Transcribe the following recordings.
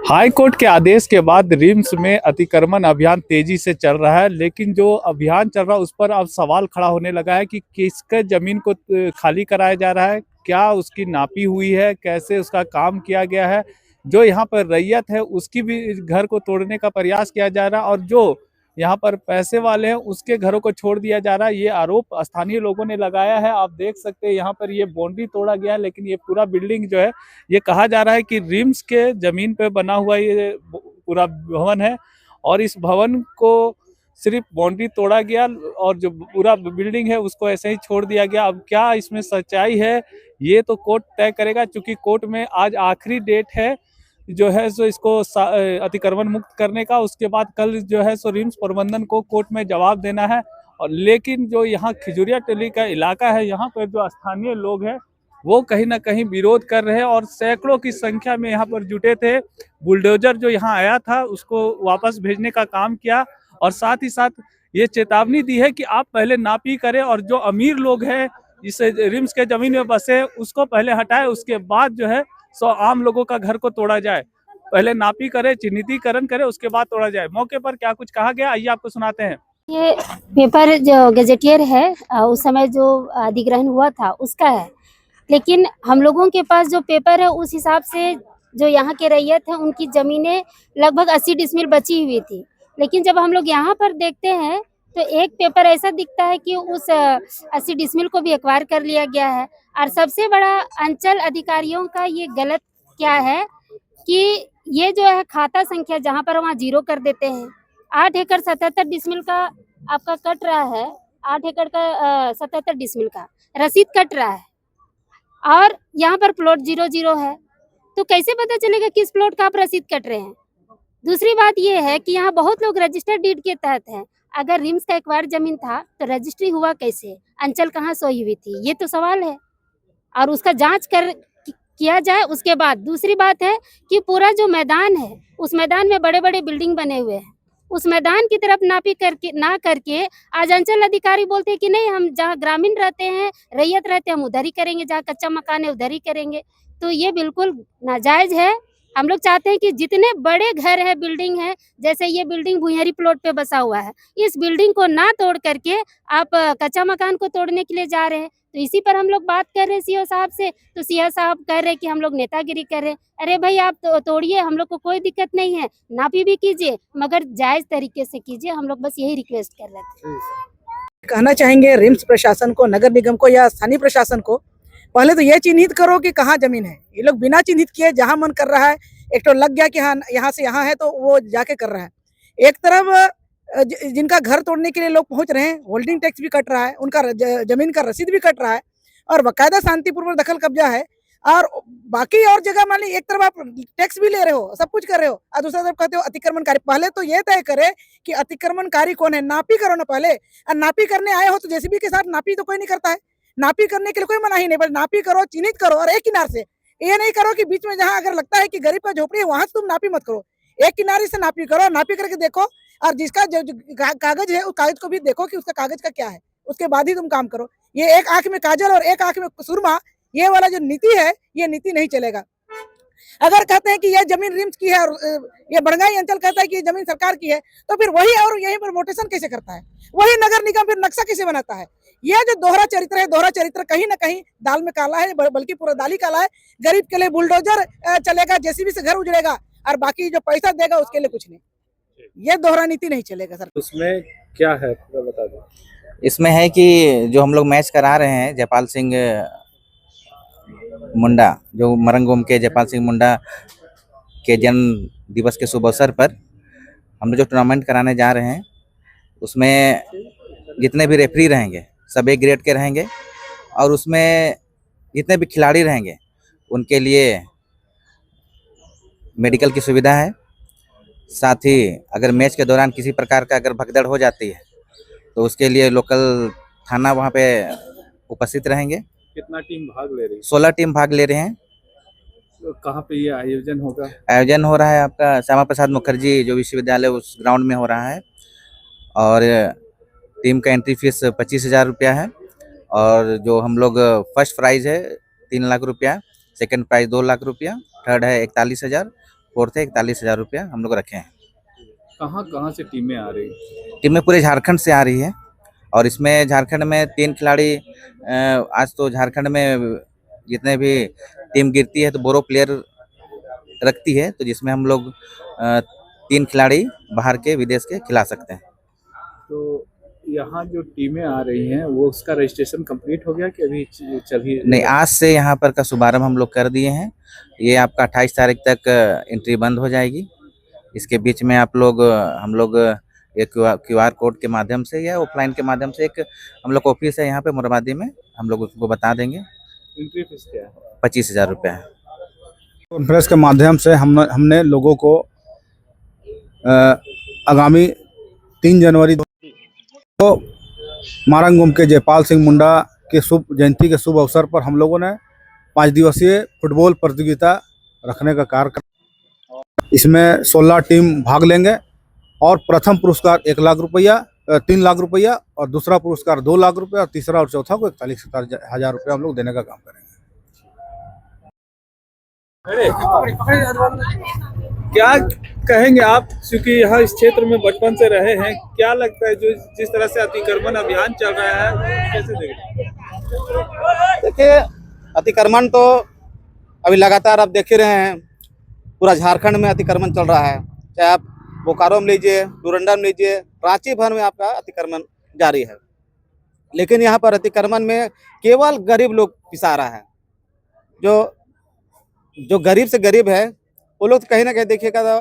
High court के आदेश के बाद रिम्स में अतिक्रमण अभियान तेजी से चल रहा है, लेकिन जो अभियान चल रहा है उस पर अब सवाल खड़ा होने लगा है कि किसके जमीन को खाली कराया जा रहा है, क्या उसकी नापी हुई है, कैसे उसका काम किया गया है। जो यहाँ पर रैयत है उसकी भी घर को तोड़ने का प्रयास किया जा रहा है और जो यहाँ पर पैसे वाले हैं उसके घरों को छोड़ दिया जा रहा है। ये आरोप स्थानीय लोगों ने लगाया है। आप देख सकते हैं यहाँ पर ये बाउंड्री तोड़ा गया है, लेकिन ये पूरा बिल्डिंग जो है ये कहा जा रहा है कि रिम्स के जमीन पे बना हुआ ये पूरा भवन है और इस भवन को सिर्फ बाउंड्री तोड़ा गया और जो पूरा बिल्डिंग है उसको ऐसे ही छोड़ दिया गया। अब क्या इसमें सच्चाई है ये तो कोर्ट तय करेगा, क्योंकि कोर्ट में आज आखिरी डेट है जो है सो इसको अतिक्रमण मुक्त करने का। उसके बाद कल जो है सो रिम्स प्रबंधन को कोर्ट में जवाब देना है। और लेकिन जो यहाँ खिजुरिया टली का इलाका है, यहाँ पर जो स्थानीय लोग हैं वो कहीं ना कहीं विरोध कर रहे हैं और सैकड़ों की संख्या में यहाँ पर जुटे थे। बुलडोजर जो यहाँ आया था उसको वापस भेजने का काम किया और साथ ही साथ ये चेतावनी दी है कि आप पहले नापी करें और जो अमीर लोग हैं जिस रिम्स के जमीन में बसे उसको पहले हटाए, उसके बाद जो है सो आम लोगों का घर को तोड़ा जाए। पहले नापी करे, चिन्हितीकरण करे, उसके बाद तोड़ा जाए। मौके पर क्या कुछ कहा गया आइए आपको सुनाते हैं। ये पेपर जो गजेटियर है उस समय जो अधिग्रहण हुआ था उसका है, लेकिन हम लोगों के पास जो पेपर है उस हिसाब से जो यहाँ के रैयत है उनकी जमीनें लगभग 80 डिसमिल बची हुई थी। लेकिन जब हम लोग यहाँ पर देखते हैं तो एक पेपर ऐसा दिखता है कि उस 80 डिसमिल को भी एक्वायर कर लिया गया है। और सबसे बड़ा अंचल अधिकारियों का ये गलत क्या है कि ये जो है खाता संख्या जहाँ पर वहाँ 0 कर देते हैं। 8 एकड़ 77 डिसमिल का आपका कट रहा है, 8 एकड़ का 77 डिसमिल का रसीद कट रहा है और यहाँ पर प्लॉट 0-0 है, तो कैसे पता चलेगा किस प्लॉट का आप रसीद कट रहे हैं। दूसरी बात ये है कि यहाँ बहुत लोग रजिस्टर्ड डीड के तहत हैं। अगर रिम्स का एक्वायर जमीन था तो रजिस्ट्री हुआ कैसे, अंचल कहाँ सोई हुई थी, ये तो सवाल है और उसका जांच किया जाए। उसके बाद दूसरी बात है कि पूरा जो मैदान है उस मैदान में बड़े बड़े बिल्डिंग बने हुए हैं, उस मैदान की तरफ नापी करके ना करके आज अंचल अधिकारी बोलते हैं कि नहीं हम जहाँ ग्रामीण रहते हैं, रैयत रहते हैं, हम उधर ही करेंगे, जहाँ कच्चा मकान है उधर ही करेंगे। तो ये बिल्कुल नाजायज है। हम लोग चाहते हैं कि जितने बड़े घर है, बिल्डिंग है, जैसे ये बिल्डिंग भुइयारी प्लॉट पे बसा हुआ है, इस बिल्डिंग को ना तोड़ करके आप कच्चा मकान को तोड़ने के लिए जा रहे हैं। तो इसी पर हम लोग बात कर रहे हैं सीओ साहब से, तो सीओ साहब कह रहे हैं कि हम लोग नेतागिरी कर रहे हैं। अरे भाई आप तोड़िए, हम लोग को कोई दिक्कत नहीं है, नापी भी कीजिए मगर जायज तरीके से कीजिए। हम लोग बस यही रिक्वेस्ट कर रहे थे। कहना चाहेंगे रिम्स प्रशासन को, नगर निगम को या स्थानीय प्रशासन को, पहले तो ये चिन्हित करो कि कहाँ जमीन है। ये लोग बिना चिन्हित किए जहाँ मन कर रहा है, एक तो लग गया कि हाँ यहाँ से यहाँ है तो वो जाके कर रहा है। एक तरफ जिनका घर तोड़ने के लिए लोग पहुंच रहे हैं, होल्डिंग टैक्स भी कट रहा है, उनका जमीन का रसीद भी कट रहा है और बाकायदा शांतिपूर्वक दखल कब्जा है। और बाकी और जगह मान ली एक तरफ आप टैक्स भी ले रहे हो, सब कुछ कर रहे हो, और दूसरा तरफ कहते हो अतिक्रमणकारी। पहले तो ये तय करे कि अतिक्रमणकारी कौन है, नापी करो ना पहले। और नापी करने आए हो तो जेसीबी के साथ नापी तो कोई नहीं करता है, नापी करने के लिए कोई मनाही नहीं, बस नापी करो, चिन्हित करो और एक किनार से। ये नहीं करो कि बीच में जहाँ अगर लगता है कि गरीब का झोपड़ी है वहां से तुम नापी मत करो, एक किनारे से नापी करो, नापी करके देखो और जिसका जो कागज है उस कागज को भी देखो कि उसका कागज का क्या है, उसके बाद ही तुम काम करो। ये एक आंख में काजल और एक आंख में सुरमा, ये वाला जो नीति है ये नीति नहीं चलेगा। अगर कहते हैं कि यह जमीन रिम्स की है और ये बड़गाई अंचल कहता है कि ये जमीन सरकार की है, तो फिर वही और यहीं पर मोटेशन कैसे करता है, वही नगर निगम फिर नक्शा कैसे बनाता है। यह जो दोहरा चरित्र है, दोहरा चरित्र कहीं ना कहीं दाल में काला है, बल्कि पूरा दाल ही काला है। गरीब के लिए बुलडोजर चलेगा, जेसीबी से घर उजड़ेगा और बाकी जो पैसा देगा उसके लिए कुछ नहीं। ये दोहरा नीति नहीं चलेगा सर। उसमें क्या है पूरा बता दो। इसमें है कि जो हम लोग मैच करा रहे हैं जयपाल सिंह मुंडा, जो मरंगोम के जयपाल सिंह मुंडा के जन्म दिवस के शुभ अवसर पर हम लोग जो टूर्नामेंट कराने जा रहे हैं उसमें जितने भी रेफरी रहेंगे सब एक ग्रेड के रहेंगे और उसमें जितने भी खिलाड़ी रहेंगे उनके लिए मेडिकल की सुविधा है। साथ ही अगर मैच के दौरान किसी प्रकार का अगर भगदड़ हो जाती है तो उसके लिए लोकल थाना वहाँ पे उपस्थित रहेंगे। कितना टीम भाग ले रही है? 16 टीम भाग ले रहे हैं। तो कहाँ पे ये आयोजन होगा? आयोजन हो रहा है आपका श्यामा प्रसाद मुखर्जी जो विश्वविद्यालय उस ग्राउंड में हो रहा है और टीम का एंट्री फीस 25,000 रुपया है और जो हम लोग फर्स्ट प्राइज है 3 लाख रुपया, सेकंड प्राइज 2 लाख रुपया, थर्ड है 41,000 फोर्थ है 41,000 रुपया हम लोग रखे हैं। कहाँ कहाँ से टीमें आ रही हैं? टीमें पूरे झारखंड से आ रही है और इसमें झारखंड में 3 खिलाड़ी आज तो झारखंड में जितने भी टीम गिरती है तो बोरो प्लेयर रखती है, तो जिसमें हम लोग 3 खिलाड़ी बाहर के विदेश के खिला सकते हैं। तो यहाँ जो टीमें आ रही हैं वो उसका रजिस्ट्रेशन कंप्लीट हो गया कि अभी चल ही नहीं, आज से यहाँ पर का शुभारंभ हम लोग कर दिए हैं। ये आपका 28 तारीख तक एंट्री बंद हो जाएगी। इसके बीच में आप लोग हम लोग एक QR कोड के माध्यम से या ऑफलाइन के माध्यम से एक हम लोग ऑफिस है यहाँ पे मोरबादी में, हम लोग उसको बता देंगे। एंट्री फीस क्या है? 25,000 रुपये है। कॉन्फ्रेंस के माध्यम से हमने लोगों को आगामी 3 जनवरी को मारंगुम के जयपाल सिंह मुंडा के शुभ जयंती के शुभ अवसर पर हम लोगों ने 5 दिवसीय फुटबॉल प्रतियोगिता रखने का कार्य कर। इसमें 16 टीम भाग लेंगे और प्रथम पुरस्कार 1 लाख रुपया, 3 लाख रुपया और दूसरा पुरस्कार 2 लाख रुपया और तीसरा और चौथा को 41,000 रुपया हम लोग देने का काम करेंगे। क्या कहेंगे आप, क्योंकि यहाँ इस क्षेत्र में बचपन से रहे हैं, क्या लगता है जो जिस तरह से अतिक्रमण अभियान चल रहा है कैसे देख रहे हैं? देखिए, अतिक्रमण तो अभी लगातार आप देख ही रहे हैं, पूरा झारखंड में अतिक्रमण चल रहा है। चाहे आप बोकारो में लीजिए, डोरंडा में लीजिए, रांची भर में आपका अतिक्रमण जारी है। लेकिन यहाँ पर अतिक्रमण में केवल गरीब लोग पिसा रहा है। जो गरीब से गरीब है वो लोग तो कहीं ना कहीं देखिएगा, तो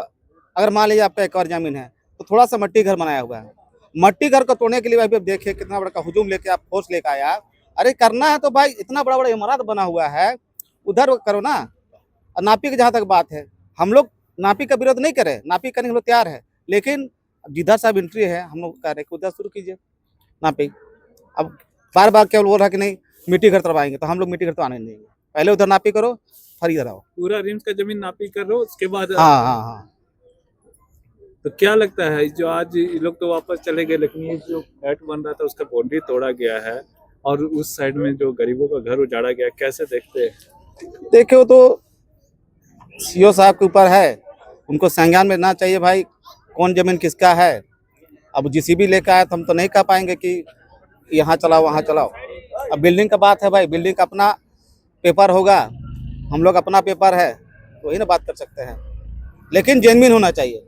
अगर मान लीजिए आपका 1 एकड़ जमीन है तो थोड़ा सा मट्टी घर बनाया हुआ है। मट्टी घर को तोड़ने के लिए भाई देखिए कितना बड़ा हुजूम लेके आप फोर्स लेके आया। अरे करना है तो भाई इतना बड़ा बड़ा इमारत बना हुआ है, उधर करो ना। और नापी की जहाँ तक बात है, हम लोग नापी का विरोध नहीं करें, नापी करने के लिए तैयार है, लेकिन जिधर साहब एंट्री है हम लोग कह रहे हैं कि उधर शुरू कीजिए नापी। अब बार बार केवल बोल रहा कि नहीं मिट्टी घर तरवाएंगे, तो हम लोग मिट्टी घर तो आने नहीं देंगे। पहले उधर नापी करो, फिर इधर आओ। पूरा रिम्स का जमीन नापी कर लो, उसके बाद हाँ। तो क्या लगता है जो आज ये लोग तो वापस चले गए, लेकिन ये जो फ्लैट बन रहा था उसका बाउंड्री तोड़ा गया है और उस साइड में जो गरीबों का घर उजाड़ा गया, कैसे देखते हैं? देखिए, वो तो सीओ साहब के ऊपर है, उनको संज्ञान में लेना चाहिए भाई कौन जमीन किसका है। अब JCB लेकर आए तो हम तो नहीं कह पाएंगे कि यहाँ चलाओ वहाँ चलाओ। अब बिल्डिंग का बात है भाई, बिल्डिंग का अपना पेपर होगा, हम लोग अपना पेपर है तो वही ना बात कर सकते हैं, लेकिन जेन्युइन होना चाहिए।